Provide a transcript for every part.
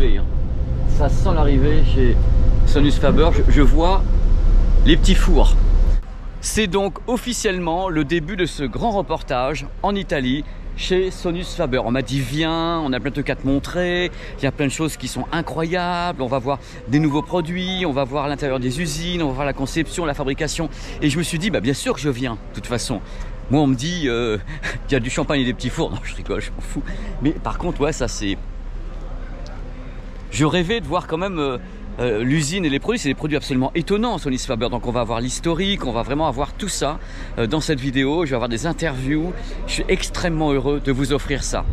l'arrivée. Hein. Ça sent l'arrivée chez Sonus Faber. Je vois les petits fours. C'est donc officiellement le début de ce grand reportage en Italie chez Sonus Faber. On m'a dit viens, on a plein de trucs à te montrer, il y a plein de choses qui sont incroyables, on va voir des nouveaux produits, on va voir l'intérieur des usines, on va voir la conception, la fabrication. Et je me suis dit, bah, bien sûr que je viens, de toute façon. Moi on me dit, il y a du champagne et des petits fours, non je rigole, je m'en fous. Mais par contre, ouais, ça c'est... Je rêvais de voir quand même... l'usine et les produits, c'est des produits absolument étonnants Sonus Faber. Donc on va avoir l'historique, on va vraiment avoir tout ça dans cette vidéo. Je vais avoir des interviews. Je suis extrêmement heureux de vous offrir ça.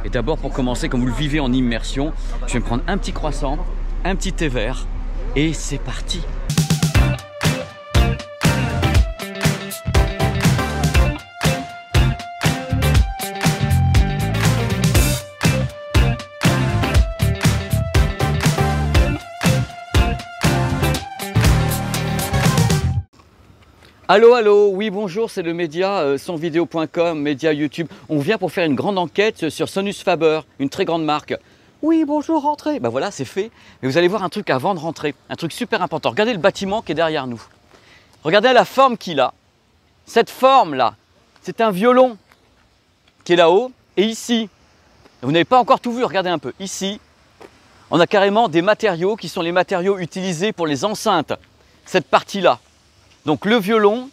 Et d'abord, pour commencer, comme vous le vivez en immersion, je vais me prendre un petit croissant, un petit thé vert et c'est parti. Allô, allô, oui bonjour, c'est le média sonvideo.com, média YouTube. On vient pour faire une grande enquête sur Sonus Faber, une très grande marque. Oui bonjour, rentrez. Ben voilà, c'est fait. Mais vous allez voir un truc avant de rentrer, un truc super important. Regardez le bâtiment qui est derrière nous. Regardez la forme qu'il a. Cette forme-là, c'est un violon qui est là-haut. Et ici, vous n'avez pas encore tout vu, regardez un peu. Ici, on a carrément des matériaux qui sont les matériaux utilisés pour les enceintes. Cette partie-là. Donc le violon,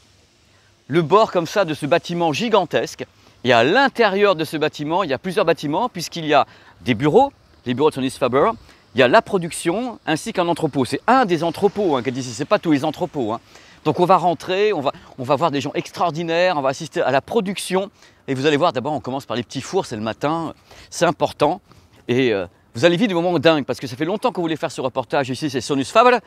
le bord comme ça de ce bâtiment gigantesque, et à l'intérieur de ce bâtiment, il y a plusieurs bâtiments puisqu'il y a des bureaux, les bureaux de Sonus Faber, il y a la production ainsi qu'un entrepôt. C'est un des entrepôts qu'elle dit ici, c'est pas tous les entrepôts. Hein. Donc on va rentrer, on va voir des gens extraordinaires, on va assister à la production et vous allez voir, d'abord on commence par les petits fours, c'est le matin, c'est important et vous allez vivre des moments dingues parce que ça fait longtemps que vous voulez faire ce reportage ici, c'est Sonus Faber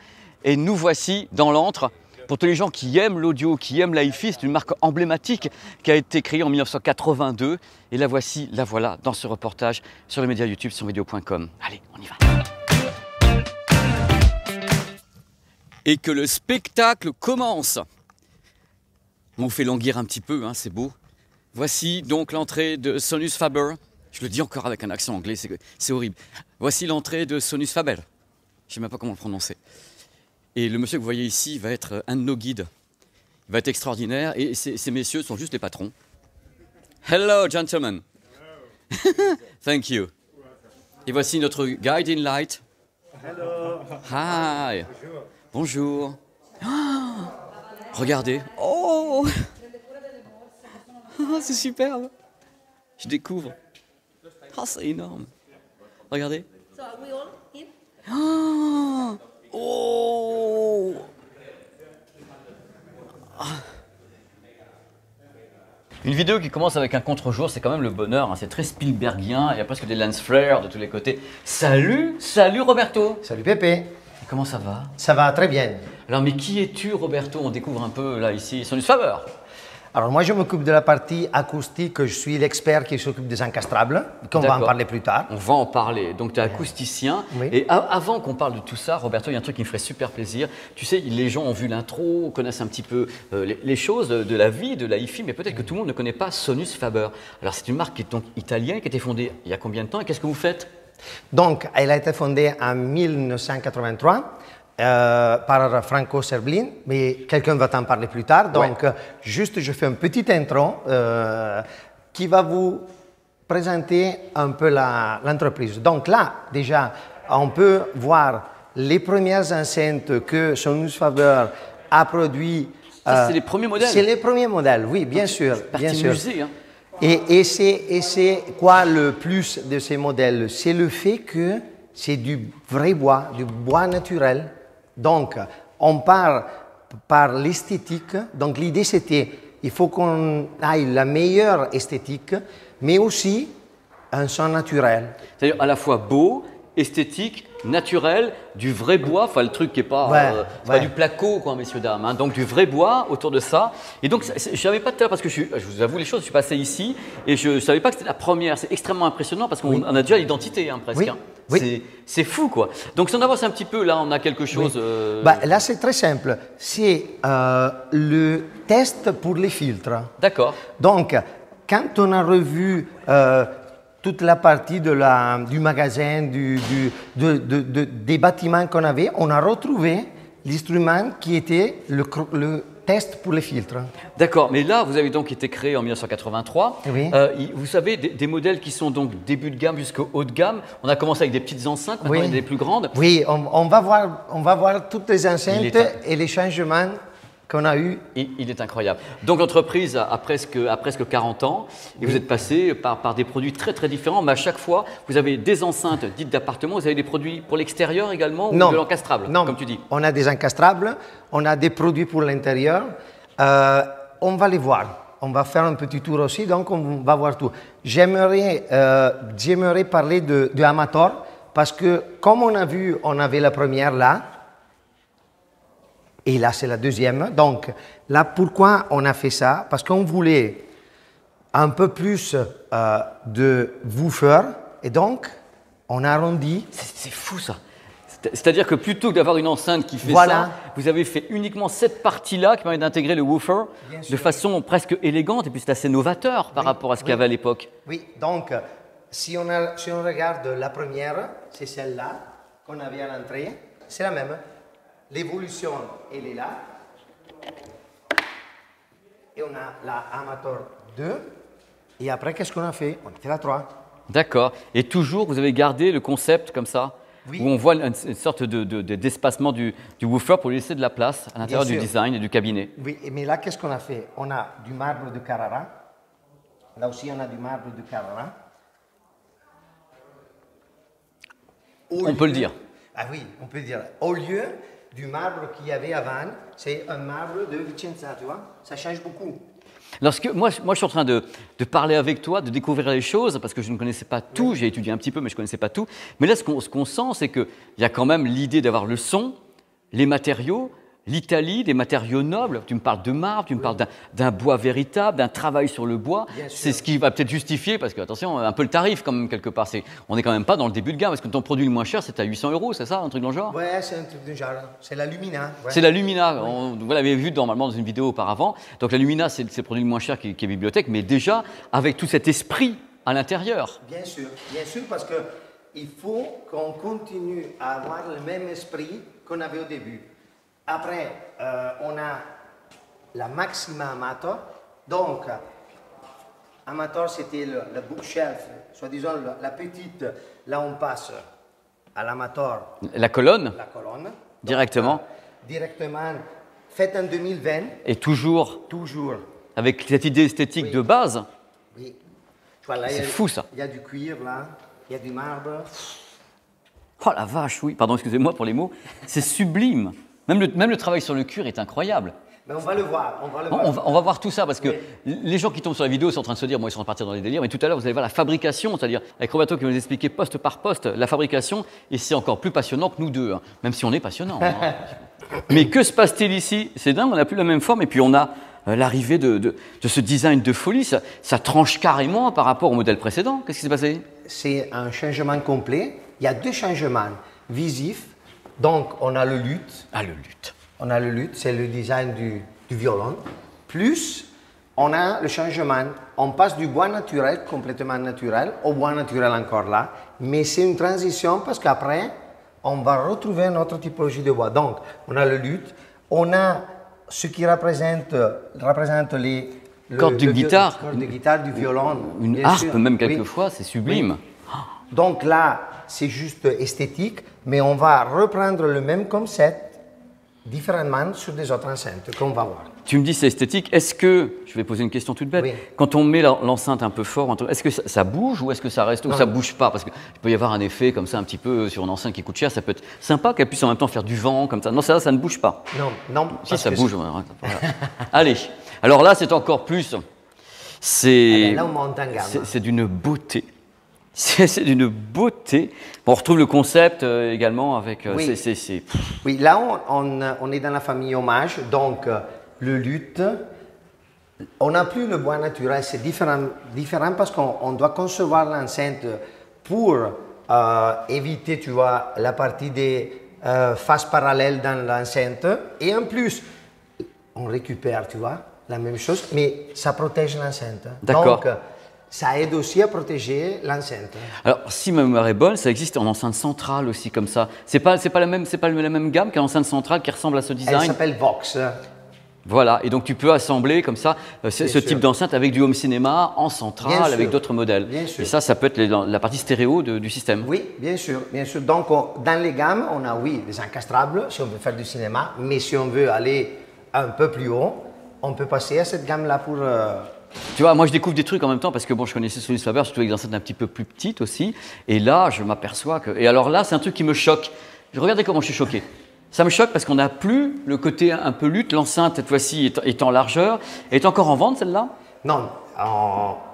et nous voici dans l'antre. Pour tous les gens qui aiment l'audio, qui aiment l'hi-fi, c'est une marque emblématique qui a été créée en 1982. Et la voici, la voilà, dans ce reportage sur le média YouTube sonvideo.com. Allez, on y va. Et que le spectacle commence. On vous fait languir un petit peu, hein, c'est beau. Voici donc l'entrée de Sonus Faber. Je le dis encore avec un accent anglais, c'est horrible. Voici l'entrée de Sonus Faber. Je ne sais même pas comment le prononcer. Et le monsieur que vous voyez ici va être un de nos guides. Il va être extraordinaire et ces messieurs sont juste les patrons. Hello, gentlemen. Hello. Thank you. Et voici notre guiding light. Hello. Hi. Bonjour. Oh, regardez. Oh, oh c'est superbe. Je découvre. Oh, c'est énorme. Regardez. Oh. Oh. Une vidéo qui commence avec un contre-jour, c'est quand même le bonheur, hein. C'est très Spielbergien, il y a presque des lens flares de tous les côtés. Salut, salut Roberto. Salut Pépé. Comment ça va? Ça va très bien. Alors mais qui es-tu Roberto? On découvre un peu là ici, Sonus Faber. Alors moi je m'occupe de la partie acoustique, je suis l'expert qui s'occupe des encastrables, qu'on va en parler plus tard. On va en parler, donc tu es acousticien. Oui. Et avant qu'on parle de tout ça, Roberto, il y a un truc qui me ferait super plaisir. Tu sais, les gens ont vu l'intro, connaissent un petit peu les choses de la vie, de la hi-fi, mais peut-être que tout le monde ne connaît pas Sonus Faber. Alors c'est une marque qui est donc italienne, qui a été fondée il y a combien de temps et qu'est-ce que vous faites? Donc elle a été fondée en 1983. Par Franco Serblin, mais quelqu'un va t'en parler plus tard. Donc, juste, je fais une petite intro qui va vous présenter un peu l'entreprise. Donc là, déjà, on peut voir les premières enceintes que Sonus Faber a produit. C'est les premiers modèles? C'est les premiers modèles, oui, bien sûr. Bien sûr. Musée, hein. Et c'est quoi le plus de ces modèles? C'est le fait que c'est du vrai bois, du bois naturel. Donc, on part par l'esthétique. Donc, l'idée, c'était, il faut qu'on aille la meilleure esthétique, mais aussi un son naturel. C'est-à-dire à la fois beau, esthétique, naturel, du vrai bois, enfin le truc qui n'est pas, pas du placo, quoi, messieurs, dames, hein, donc du vrai bois autour de ça. Et donc, je ne savais pas tout à l'heure, parce que je vous avoue les choses, je suis passé ici et je ne savais pas que c'était la première. C'est extrêmement impressionnant parce qu'on a déjà l'identité, hein, presque. Oui. Hein. Oui. C'est fou, quoi. Donc, si on avance un petit peu, là, on a quelque chose… Là, c'est très simple. C'est le test pour les filtres. D'accord. Donc, quand on a revu toute la partie du magasin, des bâtiments qu'on avait, on a retrouvé l'instrument qui était le test pour les filtres. D'accord, mais là, vous avez donc été créé en 1983. Oui. Vous savez, des modèles qui sont donc début de gamme jusqu'au haut de gamme. On a commencé avec des petites enceintes, maintenant il y a des plus grandes. Oui, on va voir toutes les enceintes et les changements qu'on a eus. Il est incroyable. Donc l'entreprise a presque 40 ans et vous êtes passé par des produits très très différents, mais à chaque fois, vous avez des enceintes dites d'appartement, vous avez des produits pour l'extérieur également ou de l'encastrable, comme tu dis? On a des encastrables, on a des produits pour l'intérieur. On va les voir. On va faire un petit tour aussi, donc on va voir tout. J'aimerais parler de Amator parce que comme on a vu, on avait la première là. Et là, c'est la deuxième. Donc, là, pourquoi on a fait ça? Parce qu'on voulait un peu plus de woofer. Et donc, on a arrondi. C'est fou, ça. C'est-à-dire que plutôt que d'avoir une enceinte qui fait ça, vous avez fait uniquement cette partie-là qui permet d'intégrer le woofer de façon presque élégante. Et puis, c'est assez novateur par rapport à ce qu'il y avait à l'époque. Oui, donc, si on regarde la première, c'est celle-là qu'on avait à l'entrée. C'est la même. L'évolution, elle est là. Et on a la Amator 2. Et après, qu'est-ce qu'on a fait? On a fait la 3. D'accord. Et toujours, vous avez gardé le concept comme ça, où on voit une sorte d'espacement du woofer pour laisser de la place à l'intérieur du design et du cabinet. Oui, mais là, qu'est-ce qu'on a fait? On a du marbre de Carrara. Là aussi, on a du marbre de Carrara. On peut le dire. Ah oui, on peut le dire. Au lieu du marbre qu'il y avait avant, c'est un marbre de Vicenza, tu vois. Ça change beaucoup. Moi, je suis en train de parler avec toi, de découvrir les choses, parce que je ne connaissais pas tout, j'ai étudié un petit peu, mais je ne connaissais pas tout. Mais là, ce qu'on sent, c'est qu'il y a quand même l'idée d'avoir le son, les matériaux, l'Italie, des matériaux nobles. Tu me parles de marbre, tu me parles d'un bois véritable, d'un travail sur le bois. C'est ce qui va peut-être justifier, parce que, attention, un peu le tarif quand même, quelque part. On n'est quand même pas dans le début de gamme, parce que ton produit le moins cher, c'est à 800 €, c'est ça, un truc dans le genre? Ouais, c'est un truc de genre. C'est la Lumina. Ouais. C'est la Lumina. Vous l'avez vu normalement dans une vidéo auparavant. Donc la Lumina, c'est le produit le moins cher qui est bibliothèque, mais déjà avec tout cet esprit à l'intérieur. Bien sûr, parce qu'il faut qu'on continue à avoir le même esprit qu'on avait au début. Après, on a la Maxima Amator. Donc, Amator, c'était le bookshelf, soi-disant la petite. Là, on passe à l'Amator. La colonne. La colonne. Donc, directement. Directement, faite en 2020. Et toujours. Toujours. Avec cette idée esthétique de base. Oui. C'est fou, ça. Il y a du cuir, là. Il y a du marbre. Oh la vache, oui. Pardon, excusez-moi pour les mots. C'est sublime. Même le travail sur le cuir est incroyable. Mais on va le voir. On va voir tout ça parce que les gens qui tombent sur la vidéo sont en train de se dire, bon, ils sont repartis dans les délires, mais tout à l'heure, vous allez voir la fabrication, c'est-à-dire avec Roberto qui va nous expliquer poste par poste la fabrication, et c'est encore plus passionnant que nous deux, hein, même si on est passionnant. Hein. Mais que se passe-t-il ici? C'est dingue, on n'a plus la même forme, et puis on a l'arrivée de ce design de folie, ça tranche carrément par rapport au modèle précédent. Qu'est-ce qui s'est passé? C'est un changement complet. Il y a deux changements visifs. Donc, on a le luth. Ah, le luth. On a le luth, c'est le design du violon. Plus, on a le changement. On passe du bois naturel, complètement naturel, au bois naturel encore là. Mais c'est une transition parce qu'après, on va retrouver notre typologie de bois. Donc, on a le luth. On a ce qui représente les cordes de guitare. Cordes de guitare, du violon. Une harpe, même quelquefois, c'est sublime. Oui. Donc là, c'est juste esthétique, mais on va reprendre le même concept différemment sur des autres enceintes qu'on va voir. Tu me dis c'est esthétique. Est-ce que, je vais poser une question toute bête, quand on met l'enceinte un peu fort, est-ce que ça bouge ou est-ce que ça reste ou ça ne bouge pas? Parce qu'il peut y avoir un effet comme ça un petit peu sur une enceinte qui coûte cher, ça peut être sympa qu'elle puisse en même temps faire du vent comme ça. Non, ça ne bouge pas. Non. Si ça bouge, voilà. Allez, alors là c'est encore plus, c'est d'une beauté. C'est d'une beauté. Bon, on retrouve le concept également avec. Oui, là on est dans la famille hommage, donc le luth. On n'a plus le bois naturel, c'est différent parce qu'on doit concevoir l'enceinte pour éviter, tu vois, la partie des faces parallèles dans l'enceinte. Et en plus, on récupère, tu vois, la même chose, mais ça protège l'enceinte. D'accord. Donc, ça aide aussi à protéger l'enceinte. Alors, si ma mémoire est bonne, ça existe en enceinte centrale aussi, comme ça. C'est pas la même gamme qu'une enceinte centrale qui ressemble à ce Elle design. s'appelle Vox. Voilà, et donc tu peux assembler comme ça ce sûr. type d'enceinte avec du home cinéma en Bien centrale, sûr. avec d'autres modèles. Bien sûr. Et ça peut être la partie stéréo du système. Oui, bien sûr, bien sûr. Donc, dans les gammes, on a, oui, des encastrables, si on veut faire du cinéma, mais si on veut aller un peu plus haut, on peut passer à cette gamme-là pour... Tu vois, moi je découvre des trucs en même temps parce que bon, je connaissais Sonus Faber, surtout avec des enceintes un petit peu plus petites aussi. Et là, je m'aperçois que... Et alors là, c'est un truc qui me choque. Regardez comment je suis choqué. Ça me choque parce qu'on n'a plus le côté un peu lutte. L'enceinte, cette fois-ci, est en largeur. Elle est encore en vente, celle-là? Non,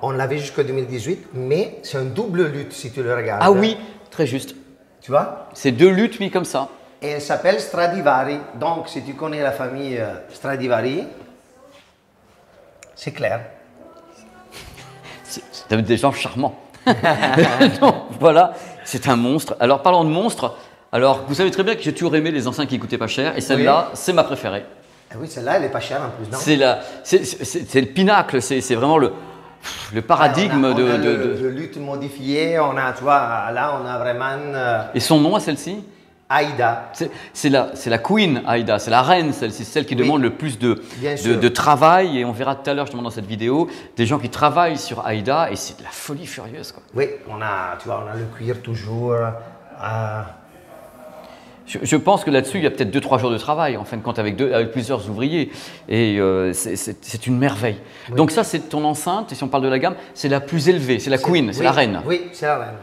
on l'avait jusqu'en 2018, mais c'est un double lutte si tu le regardes. Ah oui, très juste. Tu vois? C'est deux luttes mis comme ça. Et elle s'appelle Stradivari. Donc, si tu connais la famille Stradivari, c'est clair. C'est des gens charmants. Donc, voilà, c'est un monstre. Alors, parlons de monstres. Alors, vous savez très bien que j'ai toujours aimé les enceintes qui ne coûtaient pas cher. Et celle-là, c'est ma préférée. Ah oui, celle-là, elle n'est pas chère en plus, non? C'est le pinacle, c'est vraiment le paradigme on a de... le lutte modifié, on a, tu vois, là, on a vraiment Et son nom à celle-ci? Aïda. C'est la queen Aïda, c'est la reine, celle-ci, celle qui demande le plus Bien sûr. de travail. Et on verra tout à l'heure, justement, dans cette vidéo, des gens qui travaillent sur Aïda. Et c'est de la folie furieuse, quoi. Oui, on a, tu vois, on a le cuir toujours. Je pense que là-dessus, il y a peut-être 2-3 jours de travail, en fin de compte, avec plusieurs ouvriers. Et c'est une merveille. Oui. Donc ça, c'est ton enceinte, et si on parle de la gamme, c'est la plus élevée, c'est la queen, c'est oui, la reine. Oui, c'est la reine.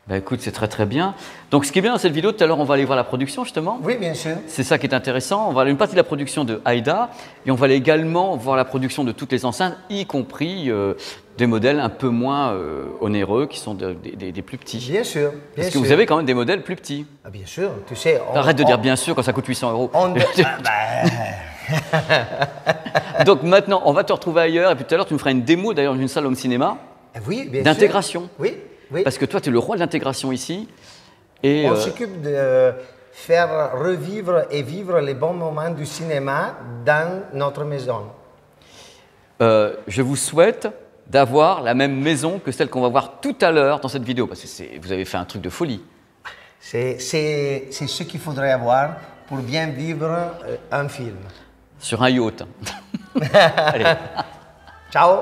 Bah écoute, c'est très très bien. Donc ce qui est bien dans cette vidéo, tout à l'heure, on va aller voir la production, justement. Oui, bien sûr. C'est ça qui est intéressant. On va aller une partie de la production de Aïda, et on va aller également voir la production de toutes les enceintes, y compris des modèles un peu moins onéreux, qui sont des plus petits. Bien sûr. Parce que vous avez quand même des modèles plus petits. Ah, bien sûr, tu sais. Arrête de dire bien sûr quand ça coûte 800 €. Donc maintenant, on va te retrouver ailleurs, et puis tout à l'heure, tu me feras une démo d'ailleurs d'une salle home cinéma Oui, bien sûr. d'intégration. Oui, oui. Parce que toi, tu es le roi de l'intégration ici. Et, On s'occupe de faire revivre et vivre les bons moments du cinéma dans notre maison. je vous souhaite d'avoir la même maison que celle qu'on va voir tout à l'heure dans cette vidéo, parce que vous avez fait un truc de folie. C'est ce qu'il faudrait avoir pour bien vivre un film. Sur un yacht. Allez. Ciao.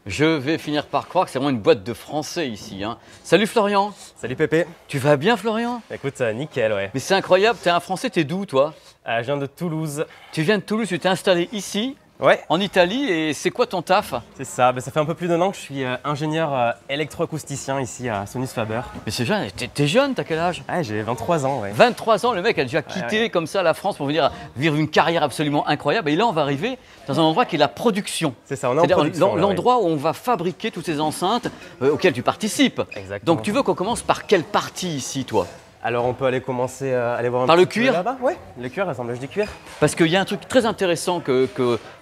Je vais finir par croire que c'est vraiment une boîte de français ici, hein. Salut Florian. Salut Pépé. Tu vas bien Florian? Écoute, nickel, ouais. Mais c'est incroyable, t'es un français, t'es d'où toi? Je viens de Toulouse. Tu viens de Toulouse, tu t'es installé ici, Ouais, en Italie, et c'est quoi ton taf? c'est ça. Ça fait un peu plus d'1 an que je suis ingénieur électroacousticien ici à Sonus Faber. Mais c'est jeune, t'es jeune, t'as quel âge? Ouais, j'ai 23 ans, ouais. 23 ans, le mec a déjà quitté comme ça la France pour venir vivre une carrière absolument incroyable. Et là, on va arriver dans un endroit qui est la production. C'est ça, on est en C'est-à-dire production. là, l'endroit où on va fabriquer toutes ces enceintes auxquelles tu participes. Exactement. Donc tu veux qu'on commence par quelle partie ici, toi? Alors on peut aller commencer à aller voir un Par petit le peu cuir là-bas. Ouais, le cuir, l'assemblage du cuir. Parce qu'il y a un truc très intéressant que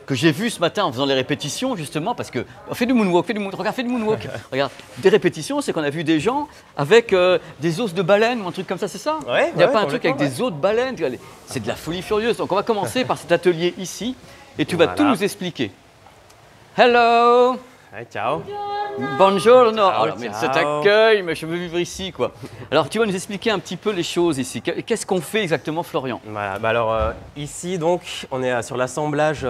j'ai vu ce matin en faisant les répétitions, justement, parce que fais du moonwalk, regarde, fais du moonwalk. Regarde, des répétitions, c'est qu'on a vu des gens avec des os de baleine ou un truc comme ça, c'est ça? Ouais, Il n'y a ouais, pas un truc avec complètement, des os de baleine? C'est de la folie furieuse. Donc on va commencer par cet atelier ici, et tu vas Voilà. tout nous expliquer. Hello! Ouais, ciao. Bonjour, non. Ciao, Mais ciao. cet accueil, mais je veux vivre ici, quoi. Alors, tu vas nous expliquer un petit peu les choses ici. Qu'est-ce qu'on fait exactement, Florian? Voilà, alors ici donc on est sur l'assemblage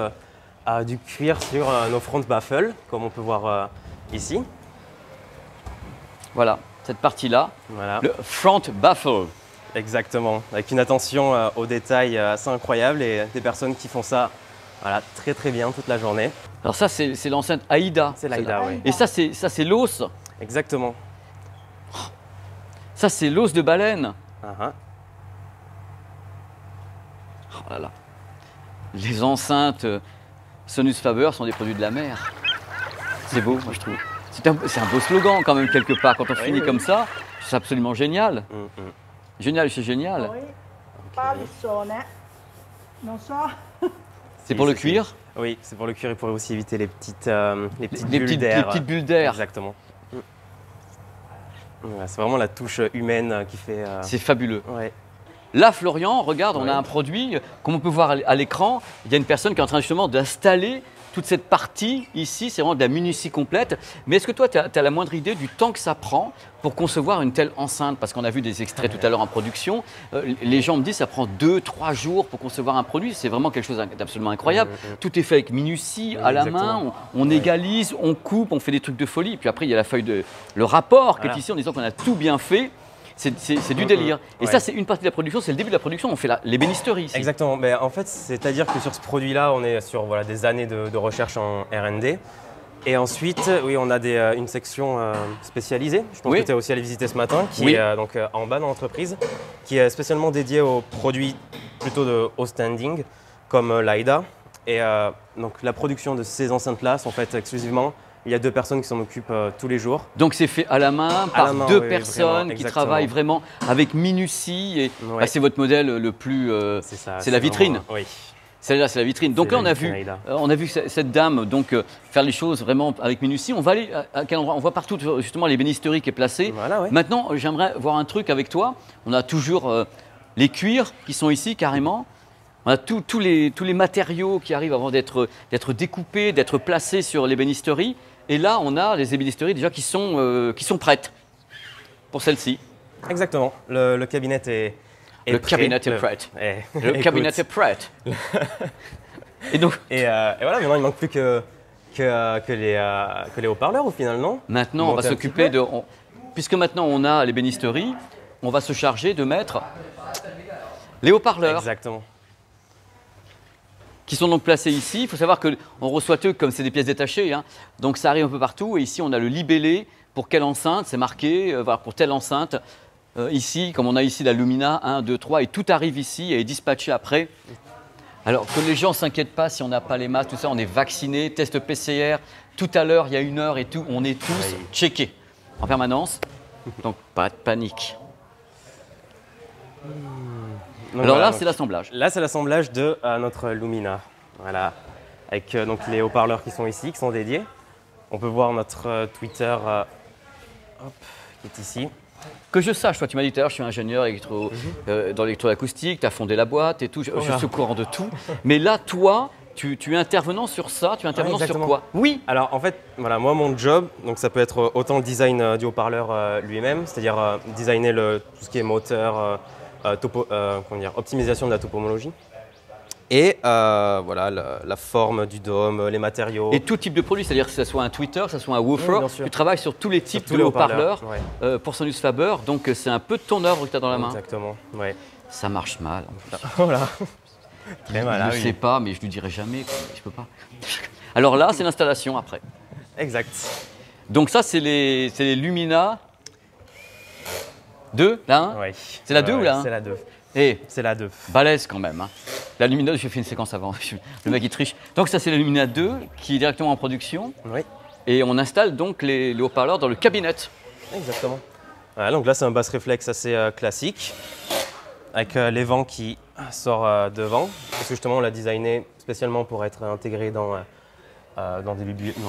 du cuir sur nos front baffles, comme on peut voir ici. Voilà, cette partie-là, Voilà. le front baffle. Exactement, avec une attention aux détails assez incroyable et des personnes qui font ça voilà, très très bien toute la journée. Alors ça, c'est l'enceinte Aïda. C'est l'Aïda, oui. Et ça, c'est l'os. Exactement. Ça, c'est l'os de baleine. Ah, Oh là là. Les enceintes Sonus Faber sont des produits de la mer. C'est beau, moi, je trouve. C'est un beau slogan, quand même, quelque part. Quand on finit oui. comme ça, c'est absolument génial. mm. Génial, c'est génial. Poi palisone, non so, C'est pour le cuir. Oui, c'est pour le cuir et pour aussi éviter les petites Les bulles petites, d'air. les petites bulles d'air. Exactement. Voilà, c'est vraiment la touche humaine qui fait. C'est fabuleux. Ouais. Là, Florian, regarde, on Ouais. a un produit, comme on peut voir à l'écran, il y a une personne qui est en train justement d'installer toute cette partie ici, c'est vraiment de la minutie complète. Mais est-ce que toi, tu as la moindre idée du temps que ça prend pour concevoir une telle enceinte? Parce qu'on a vu des extraits tout à l'heure en production. Les gens me disent que ça prend 2-3 jours pour concevoir un produit. C'est vraiment quelque chose d'absolument incroyable. Tout est fait avec minutie, à la main. On égalise, on coupe, on fait des trucs de folie. Et puis après, il y a la feuille de... le rapport qui est ici en disant qu'on a tout bien fait. C'est du délire. Et ça, c'est une partie de la production, c'est le début de la production. On fait l'ébénisterie ici. Exactement. Mais en fait, c'est-à-dire que sur ce produit-là, on est sur des années de recherche en R&D. Et ensuite, oui, on a une section spécialisée. Je pense que tu es aussi allé visiter ce matin, qui est donc en bas dans l'entreprise, qui est spécialement dédiée aux produits plutôt de haut standing, comme l'AIDA. Et donc la production de ces enceintes-là sont faites exclusivement. Il y a 2 personnes qui s'en occupent tous les jours. Donc c'est fait à la main par 2 personnes qui travaillent vraiment avec minutie. Et c'est votre modèle le plus. C'est la vitrine. Oui. Celle-là, c'est la vitrine. Donc là, on a vu cette dame donc, faire les choses vraiment avec minutie. On va aller à quel endroit? On voit partout justement l'ébénisterie qui est placée. Voilà, Maintenant, j'aimerais voir un truc avec toi. On a toujours les cuirs qui sont ici carrément. On a tous les matériaux qui arrivent avant d'être découpés, d'être placés sur l'ébénisterie. Et là, on a les ébénisteries déjà qui sont prêtes pour celle-ci. Exactement. Le cabinet est le cabinet est prêt. Le cabinet est prêt. Et donc. Et voilà, maintenant il ne manque plus que les haut-parleurs au final, non? Maintenant, on va s'occuper de. Puisque maintenant on a l'ébénisterie, on va se charger de mettre les haut-parleurs. Exactement. Qui sont donc placés ici. Il faut savoir qu'on reçoit eux comme c'est des pièces détachées. Hein. Donc ça arrive un peu partout. Et ici, on a le libellé pour quelle enceinte. C'est marqué voilà, pour telle enceinte. Ici, comme on a ici la Lumina 1, 2, 3. Et tout arrive ici et est dispatché après. Alors que les gens ne s'inquiètent pas si on n'a pas les masques, tout ça. On est vacciné, test PCR. Tout à l'heure, il y a 1 heure et tout. On est tous checkés en permanence. Donc pas de panique. Donc alors là, c'est l'assemblage. Là, c'est l'assemblage de notre Lumina. Voilà. Avec donc les haut-parleurs qui sont ici, qui sont dédiés. On peut voir notre tweeter qui est ici. Que je sache, toi, tu m'as dit tout à l'heure, je suis ingénieur dans l'électroacoustique, tu as fondé la boîte et tout, je suis au courant de tout. Mais là, toi, tu es intervenant sur ça, tu es intervenant sur quoi? Oui. Alors en fait, voilà, moi mon job, donc ça peut être autant le design du haut-parleur lui-même, c'est-à-dire designer tout ce qui est moteur, optimisation de la topomologie. Et voilà, la forme du dôme, les matériaux. Et tout type de produit, c'est-à-dire que ce soit un tweeter, que ce soit un woofer, tu travailles sur tous les types de haut-parleurs pour Sonus Faber, donc c'est un peu de ton œuvre que tu as dans la main. Exactement, oui. Ça marche mal. Voilà. Très mal. Je ne sais pas, mais je ne lui dirai jamais, je peux pas. Alors là, c'est l'installation après. Exact. Donc ça, c'est les Lumina 2, la 1 Oui. C'est la 2 ou la 1? C'est la 2. Et c'est la 2. Balèze quand même. Hein. La Lumina 2, j'ai fait une séquence avant. Le mec, il triche. Donc ça, c'est la Lumina 2 qui est directement en production. Oui. Et on installe donc les haut-parleurs dans le cabinet. Exactement. Voilà, donc là, c'est un basse réflexe assez classique, avec les vents qui sortent devant. Parce que justement, on l'a designé spécialement pour être intégré dans des bibliothèques.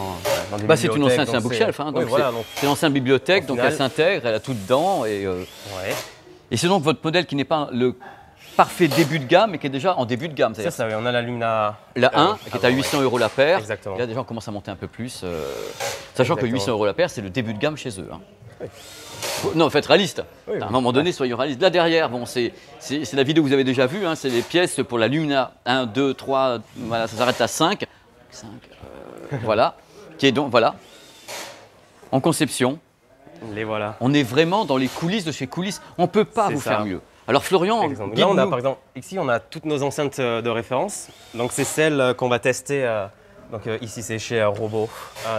C'est une enceinte, c'est un bookshelf. Hein, c'est une ancienne bibliothèque, donc elle s'intègre, elle a tout dedans. Et c'est donc votre modèle qui n'est pas le parfait début de gamme, mais qui est déjà en début de gamme. C'est ça, oui, on a la Lumina. La 1, qui est à 800 € la paire. Exactement. Et là, déjà, on commence à monter un peu plus. Sachant que 800 € la paire, c'est le début de gamme chez eux. Hein. Oui. Non, en fait, réaliste. À un moment donné, soyons réalistes. Là derrière, bon, c'est la vidéo que vous avez déjà vue. Hein, c'est les pièces pour la Lumina 1, 2, 3. Voilà, ça s'arrête à 5. 5 voilà. Qui est donc, voilà. En conception. Les voilà. On est vraiment dans les coulisses de chez Coulisses. On ne peut pas vous faire mieux. Alors Florian, là, on a par exemple, ici on a toutes nos enceintes de référence. Donc c'est celles qu'on va tester. Donc ici c'est chez Robot,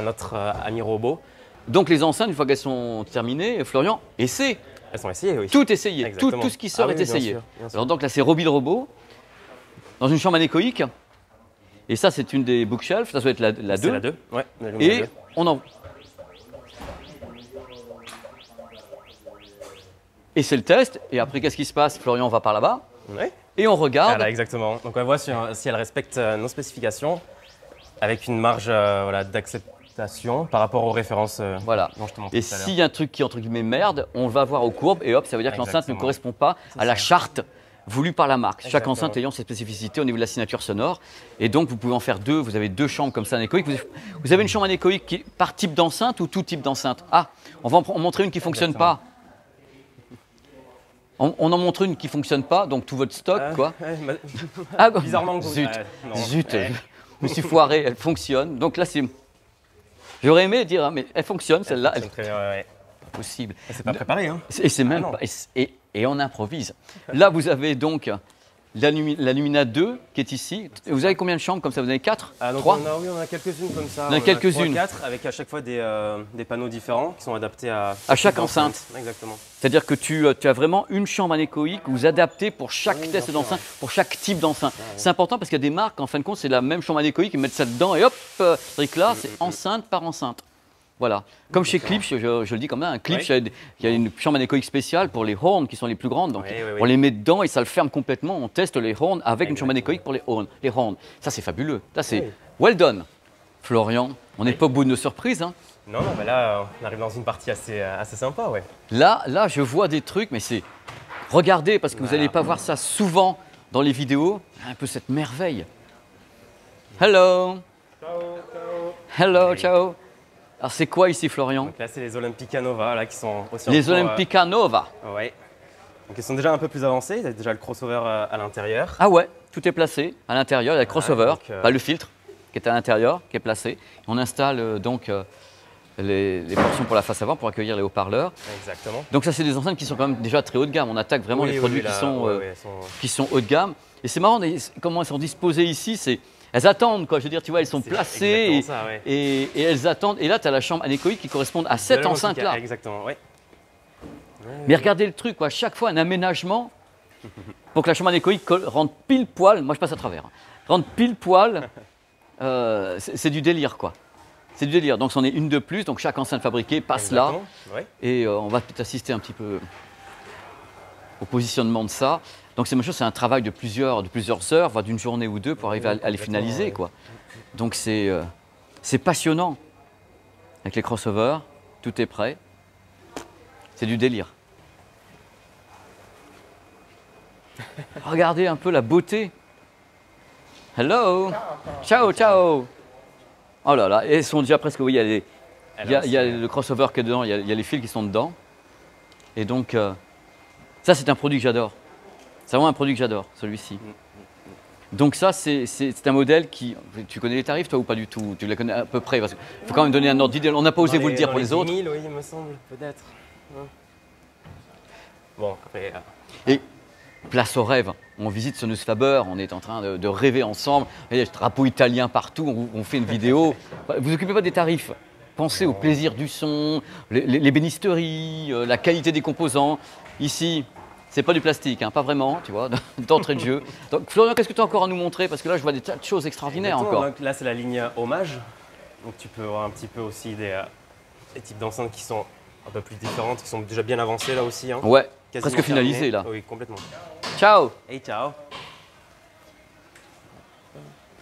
notre ami Robot. Donc les enceintes, une fois qu'elles sont terminées, Florian, essaie. Elles sont essayées, oui. Tout essayé. Tout ce qui sort est essayé. Bien sûr. Alors donc là c'est Roby le robot, dans une chambre anéchoïque. Et ça c'est une des bookshelves, ça doit être la 2. C'est la 2, ouais. Et on en... Et c'est le test. Et après, qu'est-ce qui se passe? Florian va par là-bas. Oui. Et on regarde. Voilà, exactement. Donc, on voit si elle respecte nos spécifications avec une marge d'acceptation par rapport aux références. Voilà. Et s'il y a un truc qui, entre guillemets, merde, on va voir aux courbes et hop, ça veut dire que l'enceinte ne correspond pas à la charte voulu par la marque. Chaque Exactement. enceinte ayant ses spécificités au niveau de la signature sonore. Et donc, vous pouvez en faire deux. Vous avez deux chambres comme ça anéchoïques. Vous avez une chambre anéchoïque qui, par type d'enceinte ou tout type d'enceinte? Ah, on va en montrer une qui ne fonctionne pas. On en montre une qui ne fonctionne pas, donc tout votre stock, quoi. Ah, bizarrement, zut, non. zut, je me suis foiré, elle fonctionne. Donc là, c'est... J'aurais aimé dire, hein, mais elle fonctionne, celle-là. Elle fonctionne très bien, ouais. Pas possible. C'est pas préparé, hein. Et c'est même non. pas... Et on improvise. Là, vous avez donc la Lumina 2 qui est ici. Vous avez combien de chambres comme ça? Vous en avez 4? Donc 3? on a quelques-unes comme ça. On a quelques-unes. 4 avec à chaque fois des panneaux différents qui sont adaptés à chaque enceinte. Exactement. C'est-à-dire que tu as vraiment une chambre anéchoïque que vous adaptez pour chaque test d'enceinte, pour chaque type d'enceinte. C'est important parce qu'il y a des marques, en fin de compte, c'est la même chambre anéchoïque, ils mettent ça dedans et hop, là, c'est enceinte par enceinte. Voilà. Comme chez Klipsch, je le dis comme ça, un Klipsch, il y a une chambre anéchoïque spéciale pour les horns qui sont les plus grandes. Donc on les met dedans et ça le ferme complètement. On teste les horns avec une chambre anéchoïque pour les horns. Ça, c'est fabuleux. Ça, c'est well done. Florian, on n'est pas au bout de nos surprises. Hein. Non, mais là, on arrive dans une partie assez sympa, ouais. Là, je vois des trucs, mais c'est... Regardez, parce que vous n'allez pas voir ça souvent dans les vidéos. Un peu cette merveille. Hello. Ciao, ciao. Hello, ciao. Alors, c'est quoi ici, Florian? Donc là, c'est les Olympica Nova, là, qui sont aussi Les Olympica Nova. Ouais. Donc ils sont déjà un peu plus avancés. Il y a déjà le crossover à l'intérieur. Ah ouais, tout est placé à l'intérieur. Il y a le crossover, donc, pas le filtre qui est à l'intérieur, qui est placé. On installe donc les portions pour la face avant pour accueillir les haut-parleurs. Exactement. Donc ça, c'est des enceintes qui sont quand même déjà très haut de gamme. On attaque vraiment les produits qui sont haut de gamme. Et c'est marrant comment elles sont disposées ici. Elles attendent, quoi. Je veux dire, tu vois, elles sont placées et elles attendent. Et là, tu as la chambre anéchoïque qui correspond à cette enceinte-là. Exactement, oui. Mais regardez le truc, quoi. Chaque fois, un aménagement pour que la chambre anéchoïque rentre pile poil. Moi, je passe à travers. Rentre pile poil. C'est du délire, quoi. C'est du délire. Donc, c'en est une de plus. Donc, chaque enceinte fabriquée passe là. Ouais. Et on va peut-être assister un petit peu au positionnement de ça. Donc c'est un travail de plusieurs heures, voire d'une journée ou deux pour arriver à les finaliser, quoi. Donc c'est passionnant. Avec les crossovers, tout est prêt. C'est du délire. Regardez un peu la beauté. Hello. Ciao, ciao. Oh là là, et elles sont déjà presque, oui, il y a le crossover qui est dedans, il y a les fils qui sont dedans. Et donc, ça c'est un produit que j'adore. C'est vraiment un produit que j'adore, celui-ci. Donc ça, c'est un modèle qui... Tu connais les tarifs, toi, ou pas du tout? Tu les connais à peu près, parce qu'il faut quand même donner un ordre d'idée. On n'a pas osé vous le dire pour les autres. 10 000, oui, il me semble, peut-être. Bon, après... Et place au rêve. On visite Sonus Faber, on est en train de rêver ensemble. Il y a des drapeaux italiens partout, on fait une vidéo. Vous vous occupez pas des tarifs. Pensez au plaisir du son, les bénisteries, la qualité des composants. Ici... C'est pas du plastique, hein, pas vraiment, tu vois, d'entrée de jeu. Donc, Florian, qu'est-ce que tu as encore à nous montrer? Parce que là, je vois des tas de choses extraordinaires encore. Donc, là, c'est la ligne hommage. Donc, tu peux voir un petit peu aussi des types d'enceintes qui sont un peu plus différentes, qui sont déjà bien avancées là aussi. Hein. Ouais, Quasiment presque finalisées là. Oui, complètement. Ciao. Hey, ciao.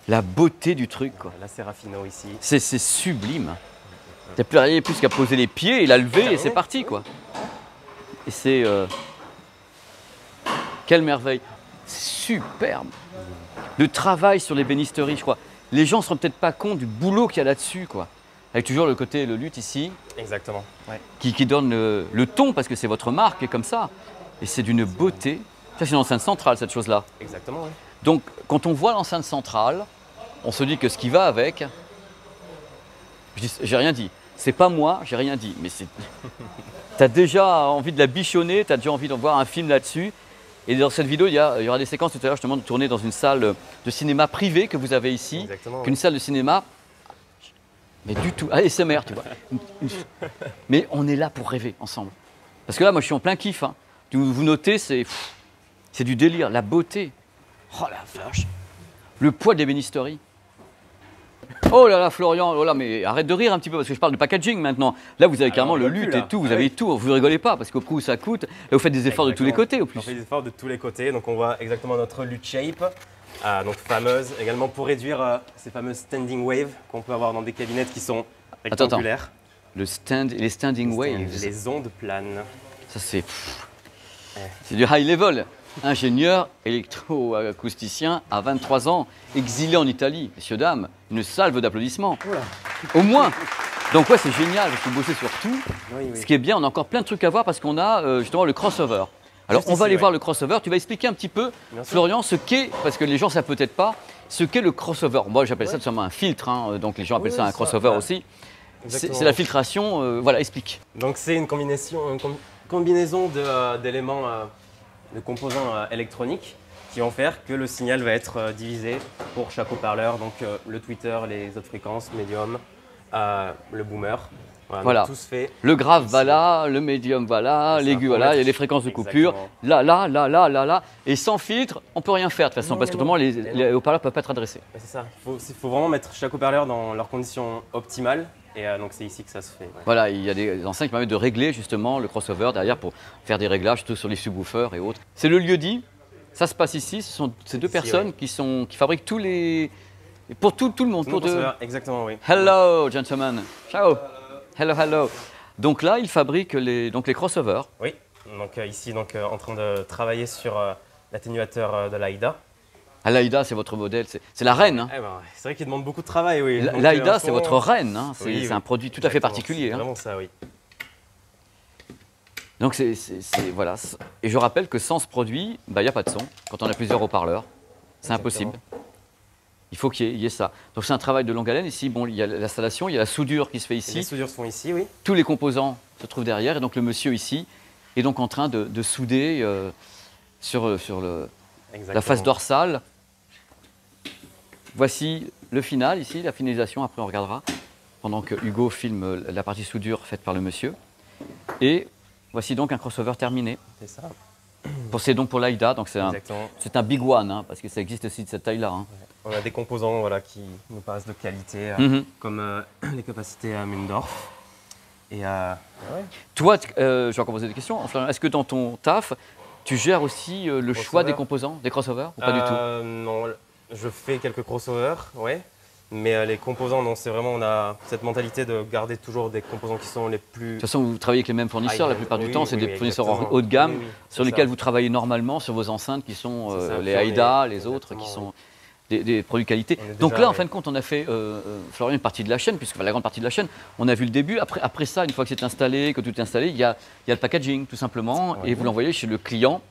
La beauté du truc, quoi. La Serafino ici. C'est sublime. Tu n'as plus rien plus qu'à poser les pieds et la lever et c'est parti, quoi. Et c'est... Quelle merveille. C'est superbe. Le travail sur les bénisteries, je crois. Les gens ne se rendent peut-être pas compte du boulot qu'il y a là-dessus, quoi. Avec toujours le côté, le luth ici. Exactement. Ouais. Qui donne le ton, parce que c'est votre marque et comme ça. Et c'est d'une beauté. Ça, c'est une enceinte centrale, cette chose-là. Exactement, oui. Donc, quand on voit l'enceinte centrale, on se dit que ce qui va avec... J'ai rien dit. C'est pas moi, j'ai rien dit. Mais c'est... Tu as déjà envie de la bichonner, tu as déjà envie d'en voir un film là-dessus. Et dans cette vidéo, il y aura des séquences tout à l'heure justement de tourner dans une salle de cinéma privée que vous avez ici. Exactement, qu'une salle de cinéma, mais du tout, ASMR, tu vois. Mais on est là pour rêver ensemble. Parce que là, moi, je suis en plein kiff. Hein. Vous notez, c'est du délire, la beauté. Oh la vache. Le poids des bénisteries. Oh là là, Florian, oh là, mais arrête de rire un petit peu parce que je parle de packaging maintenant. Là, vous avez carrément le luth et tout, vous avez tout. Vous rigolez pas parce qu'au coup, ça coûte. Là, vous faites des efforts de tous les côtés au plus. On fait des efforts de tous les côtés, donc on voit exactement notre luth shape, donc fameuse, également pour réduire ces fameuses standing waves qu'on peut avoir dans des cabinettes qui sont rectangulaires. Attends. Les standing waves. Les ondes planes. Ça, c'est du high level. ingénieur électroacousticien à 23 ans, exilé en Italie. Messieurs, dames, une salve d'applaudissements. Au moins. Donc ouais, c'est génial, parce que vous bossez sur tout. Oui. Ce qui est bien, on a encore plein de trucs à voir parce qu'on a justement le crossover. Alors Juste on va ici, aller ouais. voir le crossover. Tu vas expliquer un petit peu, Bien sûr. Florian, ce qu'est, parce que les gens ne savent peut-être pas, ce qu'est le crossover. Moi j'appelle ça tout simplement un filtre, hein, donc les gens appellent ça un crossover aussi. C'est Exactement. la filtration, voilà, explique. Donc c'est une combinaison d'éléments, de composants électroniques qui vont faire que le signal va être divisé pour chaque haut-parleur. Donc le tweeter, les hautes fréquences, médium, le boomer. Voilà. Donc, tout se fait. Le grave ici. va là, le médium va là, C'est l'aigu ça, va là, pour il y a mettre- des fréquences de coupure. Exactement. Là. Et sans filtre, on ne peut rien faire de toute façon, Non, parce que non, autrement non. les haut-parleurs ne peuvent pas être adressés. Ouais, c'est ça. Il faut vraiment mettre chaque haut-parleur dans leurs conditions optimales. Et donc c'est ici que ça se fait. Ouais. Voilà, il y a des enceintes qui permettent de régler justement le crossover derrière pour faire des réglages, surtout sur les subwoofers et autres. C'est le lieu dit, ça se passe ici, ce sont ces deux Ici, personnes qui fabriquent tous les... pour tout le monde. Sinon, Pour pour de- ce- Exactement, oui. Hello, gentlemen. Ciao. Hello. Donc là, ils fabriquent les crossovers. Oui. Donc ici, en train de travailler sur l'atténuateur de l'AIDA. Ah, l'AIDA, c'est votre modèle, c'est la reine. Hein. Eh ben, c'est vrai qu'il demande beaucoup de travail, oui. Donc, en L'AIDA, ce c'est moment- votre reine. Hein. C'est Oui, un oui. produit tout à fait Exactement, particulier. C'est Hein. vraiment ça, oui. Donc voilà. Et je rappelle que sans ce produit, il n'y a pas de son. Quand on a plusieurs haut-parleurs, c'est impossible. Il faut qu'il y ait ça. Donc c'est un travail de longue haleine. Ici, bon, il y a l'installation, il y a la soudure qui se fait Les ici. soudures se font ici, oui. Tous les composants se trouvent derrière. Et donc le monsieur ici est donc en train de souder sur la Exactement. face dorsale. Voici le final ici, la finalisation. Après, on regardera pendant que Hugo filme la partie soudure faite par le monsieur. Et voici donc un crossover terminé. C'est ça. C'est donc pour l'AIDA, donc Exactement. c'est un big one, hein, parce que ça existe aussi de cette taille-là. Hein. On a des composants qui nous paraissent de qualité, Mhm. comme les capacités à Mundorf. Et Toi, je vais encore poser des questions. Enfin, est-ce que dans ton taf, tu gères aussi le choix des composants, des crossovers, ou pas du tout? Non, je fais quelques crossovers, ouais. Mais les composants, non, c'est vraiment, on a cette mentalité de garder toujours des composants qui sont les plus... De toute façon, vous travaillez avec les mêmes fournisseurs la plupart du temps. C'est des fournisseurs exactement. haut de gamme Oui, oui, sur c'est lesquels ça. vous travaillez normalement sur vos enceintes qui sont C'est ça, les puis on AIDA, est- les autres, qui exactement, sont des produits qualité. On est Donc déjà, là, en ouais. fin de compte, on a fait, Florian, une partie de la chaîne, puisque la grande partie de la chaîne, on a vu le début. Après ça, une fois que c'est installé, que tout est installé, il y a le packaging, tout simplement, Ouais. et vous l'envoyez chez le client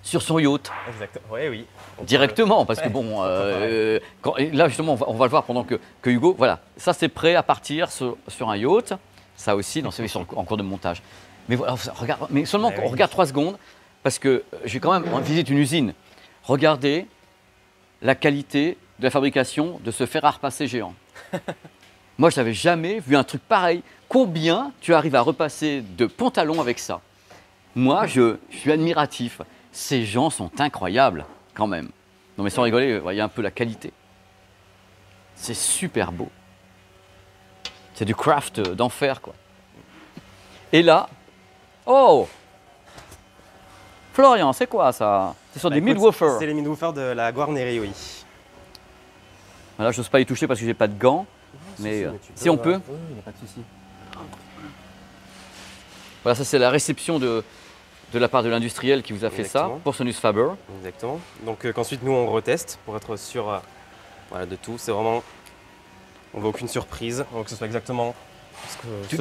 sur son yacht. Exactement, oui. Directement, parce que Ouais, bon, pareil. et là justement, on va le voir pendant que Hugo, voilà, ça c'est prêt à partir sur un yacht, ça aussi dans en cours de montage. Mais voilà, regarde, mais seulement Eh on oui. regarde 3 secondes, parce que j'ai quand même, on visite une usine. Regardez la qualité de la fabrication de ce fer à repasser géant. Moi, je n'avais jamais vu un truc pareil. Combien tu arrives à repasser de pantalons avec ça? Moi, je suis admiratif. Ces gens sont incroyables, quand même. Non, mais sans rigoler, vous voyez un peu la qualité. C'est super beau. C'est du craft d'enfer, quoi. Et là, oh Florian, c'est quoi ça? C'est sur des midwoofers. C'est les midwoofers de la Guarneri, oui. Voilà, je n'ose pas y toucher parce que j'ai pas de gants. Mais si on peut. Oui, il n'y a pas de souci. Voilà, ça c'est la réception de la part de l'industriel qui vous a fait Exactement. ça pour Sonus Faber. Exactement. Donc qu'ensuite nous on reteste pour être sûr de tout. C'est vraiment, on veut aucune surprise, on veut que ce soit exactement ce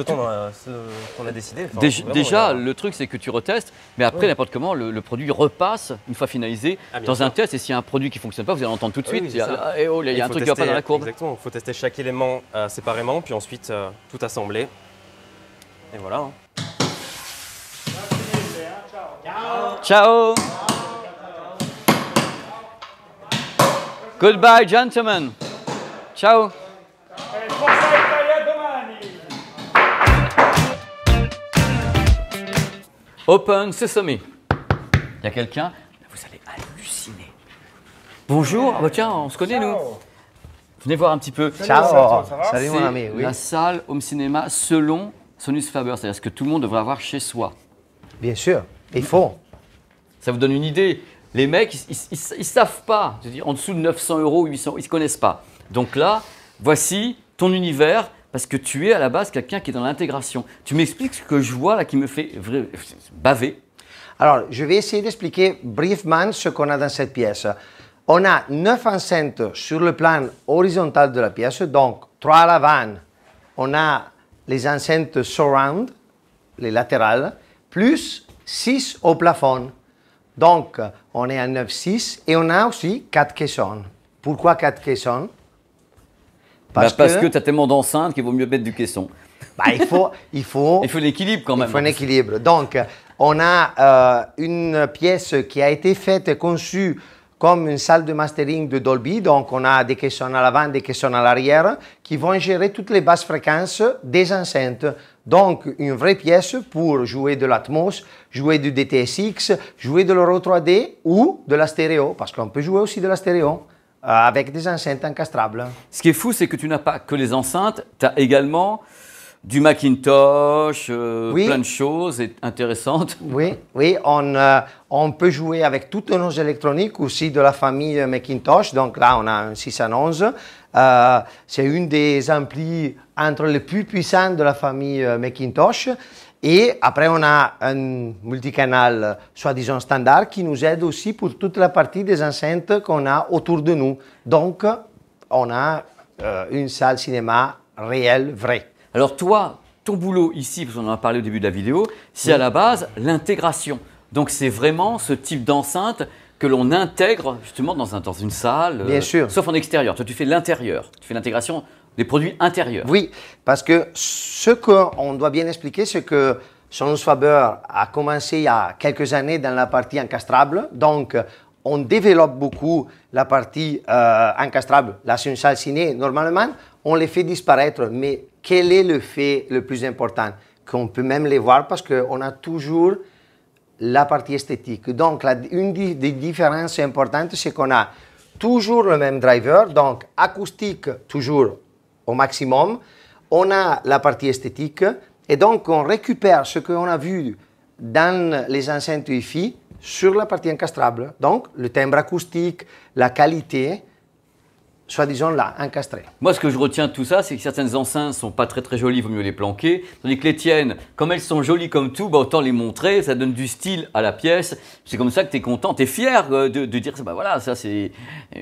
qu'on a décidé. Enfin, vraiment, Déjà, il y a- le truc c'est que tu retestes, mais après n'importe comment, le produit repasse une fois finalisé Ah, bien dans un sûr. test. Et s'il y a un produit qui ne fonctionne pas, vous allez l'entendre tout de Oui, suite. oui, Il y a, c'est ça. ah, eh oh, il y a un faut truc qui ne va pas tester- dans la courbe. Exactement, il faut tester chaque élément séparément, puis ensuite tout assembler. Et voilà. Hein. Ciao. Goodbye, gentlemen. Ciao. Forza Italia domani! Open Sesame. Il y a quelqu'un, vous allez halluciner. Bonjour, ah bah tiens, on se connaît nous. Venez voir un petit peu. Ciao, ça va? salut mon C'est ami. Oui. la salle home cinéma selon Sonus Faber, c'est-à-dire ce que tout le monde devrait avoir chez soi. Bien sûr, il faut. Ça vous donne une idée. Les mecs, ils savent pas. Je veux dire, en dessous de 900 €, 800, ils ne se connaissent pas. Donc là, voici ton univers, parce que tu es à la base quelqu'un qui est dans l'intégration. Tu m'expliques ce que je vois là qui me fait baver. Alors, je vais essayer d'expliquer brièvement ce qu'on a dans cette pièce. On a 9 enceintes sur le plan horizontal de la pièce, donc 3 à l'avant. On a les enceintes surround, les latérales, plus 6 au plafond. Donc, on est à 9-6 et on a aussi 4 caissons. Pourquoi 4 caissons? Parce que tu as tellement d'enceintes qu'il vaut mieux mettre du caisson. Il faut l'équilibre quand même. Il faut un équilibre. Donc, on a une pièce qui a été faite et conçue comme une salle de mastering de Dolby. Donc, on a des caissons à l'avant, des caissons à l'arrière qui vont gérer toutes les basses fréquences des enceintes. Donc, une vraie pièce pour jouer de l'Atmos, jouer du DTSX, jouer de l'Euro 3D ou de la stéréo, parce qu'on peut jouer aussi de la stéréo avec des enceintes encastrables. Ce qui est fou, c'est que tu n'as pas que les enceintes, tu as également du Macintosh, plein de choses intéressantes. Oui, on peut jouer avec toutes nos électroniques aussi de la famille Macintosh. Donc là, on a un 611. C'est une des amplis entre les plus puissants de la famille Macintosh. Et après, on a un multicanal soi-disant standard qui nous aide aussi pour toute la partie des enceintes qu'on a autour de nous. Donc, on a une salle cinéma réelle, vraie. Alors toi, ton boulot ici, parce qu'on en a parlé au début de la vidéo, c'est à la base l'intégration. Donc c'est vraiment ce type d'enceinte que l'on intègre justement dans une salle. Bien sûr. Sauf en extérieur. Toi, tu fais l'intérieur. Tu fais l'intégration des produits intérieurs. Oui, parce que ce qu'on doit bien expliquer, c'est que Sonus Faber a commencé il y a quelques années dans la partie encastrable. Donc, on développe beaucoup la partie encastrable. Là, c'est une salle ciné. Normalement, on les fait disparaître. Mais quel est le fait le plus important? Qu'on peut même les voir parce qu'on a toujours la partie esthétique. Donc, une des différences importantes, c'est qu'on a toujours le même driver. Donc, acoustique, toujours au maximum. On a la partie esthétique. Et donc, on récupère ce qu'on a vu dans les enceintes Wi-Fi sur la partie encastrable. Donc, le timbre acoustique, la qualité, soi-disant là, encastrée. Moi, ce que je retiens de tout ça, c'est que certaines enceintes ne sont pas très très jolies, il vaut mieux les planquer. Tandis que les tiennes, comme elles sont jolies comme tout, autant les montrer, ça donne du style à la pièce. C'est comme ça que tu es content, tu es fier de dire, voilà, ça c'est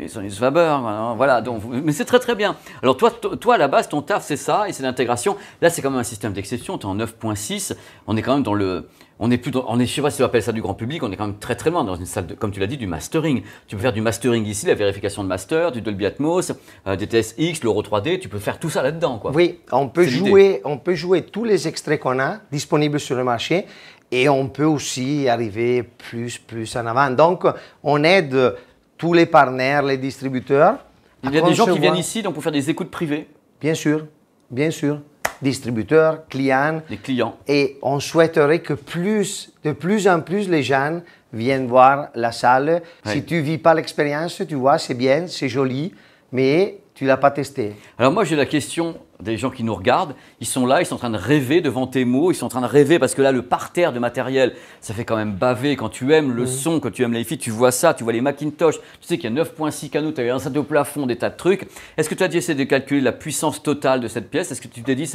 Sonus Faber, voilà. Donc, mais c'est très très bien. Alors toi, à la base, ton taf, c'est ça, et c'est l'intégration. Là, c'est quand même un système d'exception, tu es en 9.6, on est quand même dans le... je ne sais pas si tu appelles ça du grand public, on est quand même très très loin dans une salle, comme tu l'as dit, du mastering. Tu peux faire du mastering ici, la vérification de master, du Dolby Atmos, DTSX, l'Euro 3D, tu peux faire tout ça là-dedans, quoi. Oui, on peut jouer tous les extraits qu'on a disponibles sur le marché et on peut aussi arriver plus en avant. Donc, on aide tous les partenaires, les distributeurs. Il y a des gens qui viennent ici donc pour faire des écoutes privées. Bien sûr, bien sûr. Distributeurs, clients. Les clients. Et on souhaiterait que de plus en plus les gens viennent voir la salle. Oui. Si tu ne vis pas l'expérience, tu vois, c'est bien, c'est joli, mais tu ne l'as pas testé. Alors moi j'ai la question des gens qui nous regardent, ils sont là, ils sont en train de rêver devant tes mots, ils sont en train de rêver parce que là le parterre de matériel, ça fait quand même baver. Quand tu aimes le son, quand tu aimes les filles, tu vois ça, tu vois les Macintosh, tu sais qu'il y a 9.6 canaux, tu as un au plafond, des tas de trucs. Est-ce que tu as essayé de calculer la puissance totale de cette pièce? Est-ce que tu t'es dit,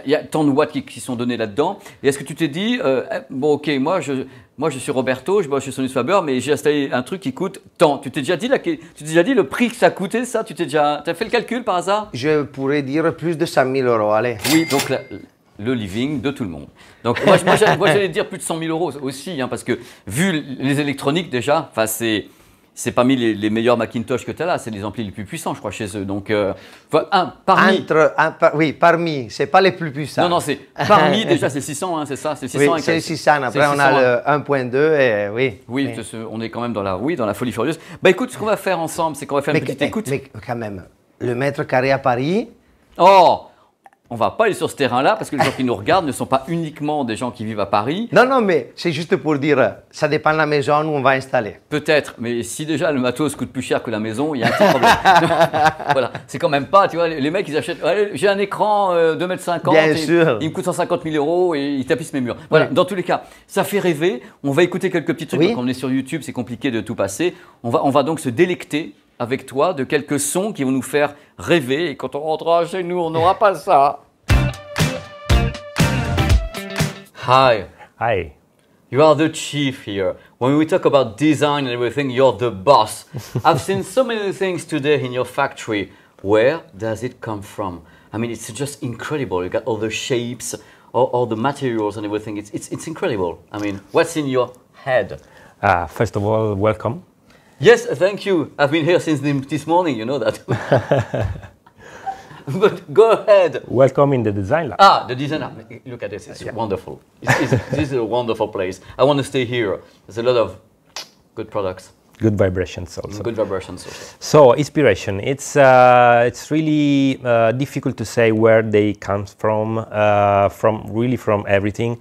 il y a tant de watts qui sont donnés là-dedans? Et est-ce que tu t'es dit, bon ok, moi je suis Roberto, je bosse chez Sonus Faber, mais j'ai installé un truc qui coûte tant. Tu t'es déjà dit le prix que ça coûtait, ça? Tu as fait le calcul par hasard? Je pourrais dire plus de 100 000 €, allez. Oui, donc le living de tout le monde. Donc moi j'allais dire plus de 100 000 € aussi, hein, parce que vu les électroniques déjà, c'est parmi les meilleurs Macintosh que tu as là, c'est les amplis les plus puissants, je crois, chez eux. Donc, parmi, c'est pas les plus puissants. Non, c'est parmi, déjà, c'est 600, hein, c'est ça? C'est 600 oui, c'est 600. Après, on a le 1.2 et oui. Oui, on est quand même dans la folie furieuse. Bah écoute, ce qu'on va faire ensemble, c'est qu'on va faire une petite écoute. Mais quand même, le mètre carré à Paris... Oh! On ne va pas aller sur ce terrain-là parce que les gens qui nous regardent ne sont pas uniquement des gens qui vivent à Paris. Non, mais c'est juste pour dire, ça dépend de la maison où on va installer. Peut-être, mais si déjà le matos coûte plus cher que la maison, il y a un petit problème. Voilà, c'est quand même pas, tu vois, les mecs ils achètent, j'ai un écran 2,50 m, bien sûr. Il me coûte 150 000 € et ils tapissent mes murs. Voilà, dans tous les cas, ça fait rêver. On va écouter quelques petits trucs. Quand on est sur YouTube, c'est compliqué de tout passer. On va donc se délecter avec toi de quelques sons qui vont nous faire rêver et quand on rentrera chez nous, on n'aura pas ça. Hi. Hi. You are the chief here. When we talk about design and everything, you're the boss. I've seen so many things today in your factory. Where does it come from? I mean, it's just incredible. You got all the shapes, all the materials and everything. It's incredible. I mean, what's in your head? First of all, welcome. Yes, thank you. I've been here since this morning, you know that. But go ahead. Welcome in the design lab. Ah, the design lab. Look at this. It's wonderful. This is a wonderful place. I want to stay here. There's a lot of good products. Good vibrations also. Good vibrations also. So inspiration, it's really difficult to say where they come from everything.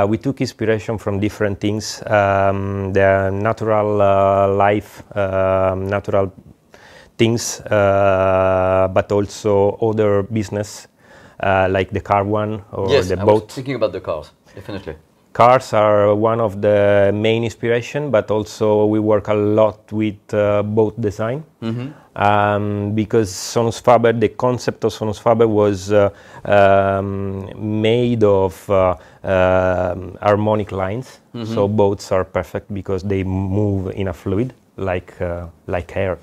We took inspiration from different things, the natural life, natural things, but also other business, like the car one or yes, the boat. boat. Was thinking about the cars, definitely. Cars are one of the main inspiration, but also we work a lot with boat design, because Sonus Faber, the concept of Sonus Faber was made of harmonic lines. So boats are perfect because they move in a fluid like air.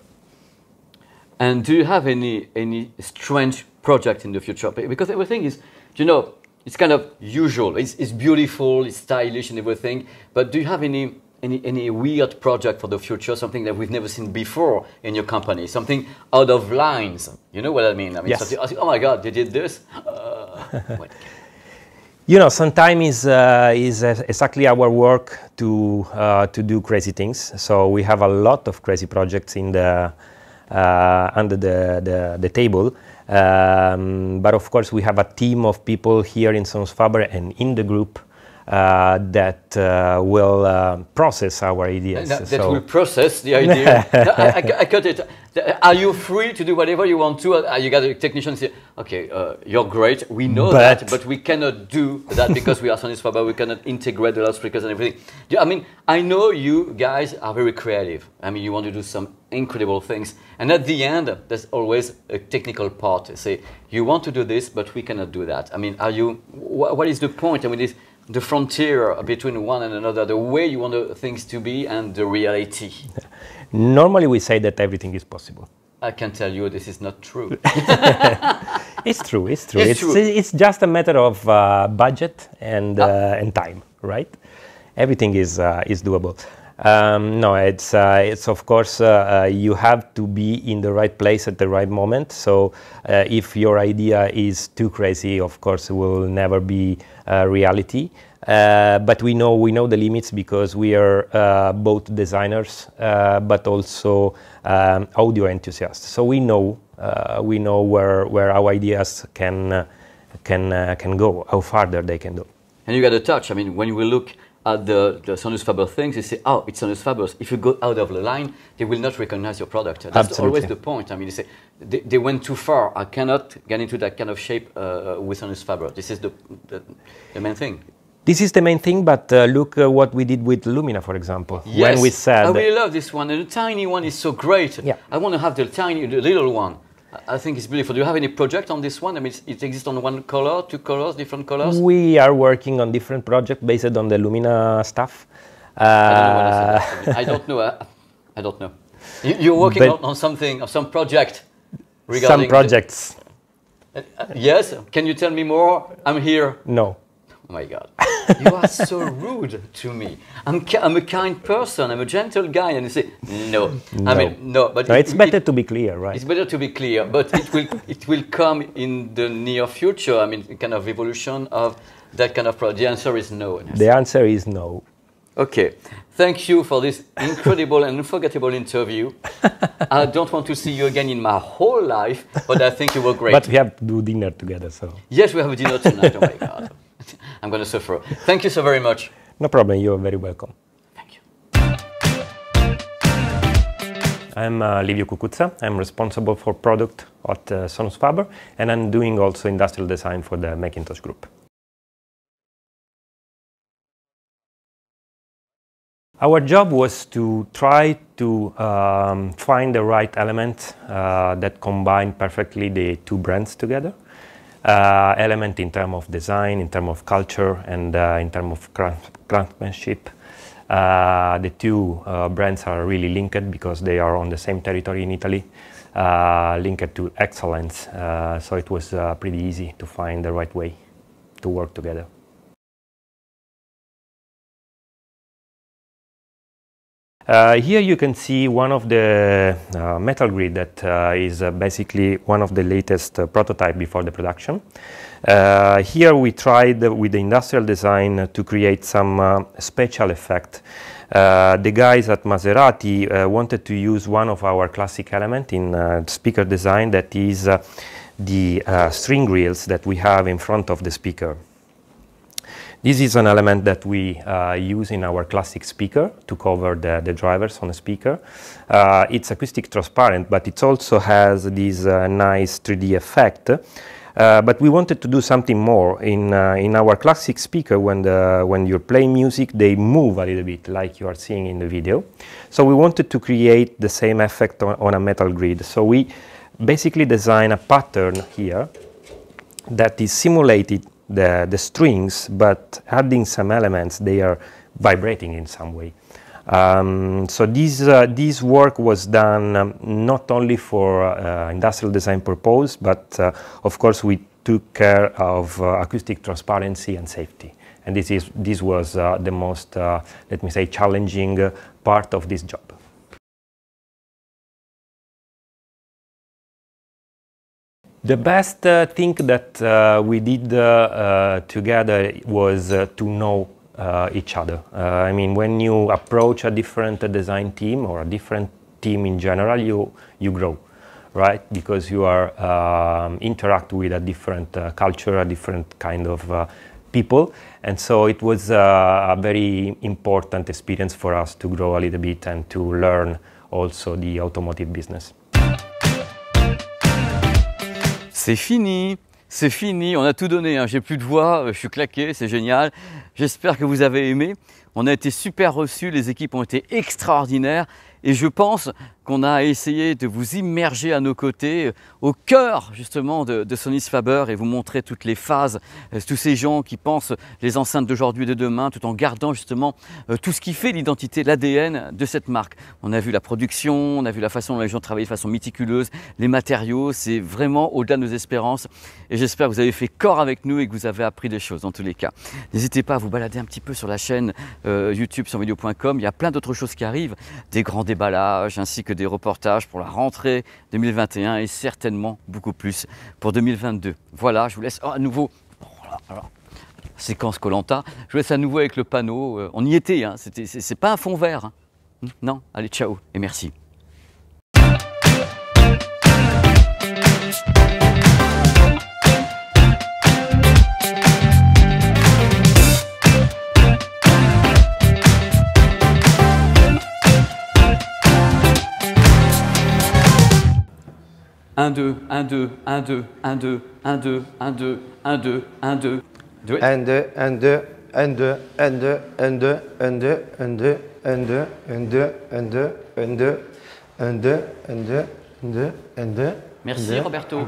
And do you have any strange project in the future? Because everything is, you know, it's kind of usual. It's beautiful, it's stylish and everything. But do you have any weird project for the future? Something that we've never seen before in your company? Something out of lines? You know what I mean? I mean, yes. Oh my God, they did this. You know, sometimes is exactly our work to do crazy things. So we have a lot of crazy projects in the under the table. But of course, we have a team of people here in Sonus Faber and in the group that will process our ideas. That will process the idea. I cut it. Are you free to do whatever you want to? You got a technician say, okay, you're great, we know that, but we cannot do that because we are Sonus Faber, we cannot integrate the loudspeakers and everything. I mean, I know you guys are very creative. I mean, you want to do some incredible things. And at the end, there's always a technical part. Say, you want to do this, but we cannot do that. I mean, what is the point? I mean, is the frontier between one and another, the way you want things to be and the reality? Normally we say that everything is possible. I can tell you this is not true. It's true, it's true. It's just a matter of budget and time, right? Everything is doable. No, it's of course you have to be in the right place at the right moment. So if your idea is too crazy, of course it will never be reality. But we know the limits because we are both designers, but also audio enthusiasts. So we know where our ideas can go, how farther they can go. And you got a touch. I mean, when we look at the Sonus Faber things, you say, oh, it's Sonus Faber. If you go out of the line, they will not recognize your product. That's Absolutely. Always the point. I mean, you say, they went too far. I cannot get into that kind of shape with Sonus Faber. This is the main thing. This is the main thing, but look what we did with Lumina, for example. Yes, when we said, I really love this one. And the tiny one is so great. Yeah. I want to have the little one. I think it's beautiful. Do you have any project on this one? I mean, it exists on one color, two colors, different colors? We are working on different projects based on the Lumina stuff. I don't know. I don't know. You're working on something, on some project regarding... Some projects. Yes? Can you tell me more? I'm here. No. Oh my God. You are so rude to me. I'm a kind person. I'm a gentle guy. And you say, no. No. I mean, no. But no, it's better to be clear, right? It's better to be clear. But it will come in the near future. I mean, kind of evolution of that kind of project. The answer is no. The answer is no. Okay. Thank you for this incredible and unforgettable interview. I don't want to see you again in my whole life, but I think you were great. But we have to do dinner together, so... Yes, we have a dinner tonight. Oh my God. I'm going to suffer. Thank you so very much. No problem. You're very welcome. Thank you. I'm Livio Cucuzza. I'm responsible for product at Sonus Faber, and I'm doing also industrial design for the Macintosh Group. Our job was to try to find the right element that combine perfectly the two brands together. element in terms of design, in terms of culture, and in terms of craftsmanship. The two brands are really linked because they are on the same territory in Italy, linked to excellence. So it was pretty easy to find the right way to work together. Here you can see one of the metal grid that is basically one of the latest prototype before the production. Here we tried with the industrial design to create some special effect. The guys at Maserati wanted to use one of our classic elements in speaker design, that is the string grills that we have in front of the speaker. This is an element that we use in our classic speaker to cover the drivers on the speaker. It's acoustic transparent, but it also has this nice 3D effect. But we wanted to do something more. In our classic speaker, when you play music, they move a little bit, like you are seeing in the video. So we wanted to create the same effect on a metal grid. So we basically design a pattern here that is simulated the strings, but adding some elements, they are vibrating in some way. So this work was done not only for industrial design purpose, but of course we took care of acoustic transparency and safety. And this was the most, let me say, challenging part of this job. The best thing that we did together was to know each other. I mean, when you approach a different design team or a different team in general, you grow, right? Because you are interact with a different culture, a different kind of people. And so it was a very important experience for us to grow a little bit and to learn also the automotive business. C'est fini, on a tout donné, hein. J'ai plus de voix, je suis claqué, c'est génial. J'espère que vous avez aimé. On a été super reçus, les équipes ont été extraordinaires et je pense qu'on a essayé de vous immerger à nos côtés, au cœur justement de Sonus Faber et vous montrer toutes les phases, tous ces gens qui pensent les enceintes d'aujourd'hui et de demain, tout en gardant justement tout ce qui fait l'identité, l'ADN de cette marque. On a vu la production, on a vu la façon dont les gens travaillent de façon méticuleuse, les matériaux, c'est vraiment au-delà de nos espérances et j'espère que vous avez fait corps avec nous et que vous avez appris des choses dans tous les cas. N'hésitez pas à vous balader un petit peu sur la chaîne YouTube sonvideo.com, il y a plein d'autres choses qui arrivent, des grands déballages ainsi que des reportages pour la rentrée 2021 et certainement beaucoup plus pour 2022. Voilà, je vous laisse à nouveau, séquence Koh-Lanta, je vous laisse à nouveau avec le panneau, on y était, hein, c'est pas un fond vert, hein. Non, allez ciao et merci. Un, deux, un, deux, un, deux, un, deux, un, deux, un, deux, un, deux, un, deux. Un, deux, un, deux, un, deux, un, deux, un, deux, un, deux, un, deux, un, deux, un, deux, un, deux, un, deux, un, deux, un, deux, un, deux, un, deux. Merci Roberto.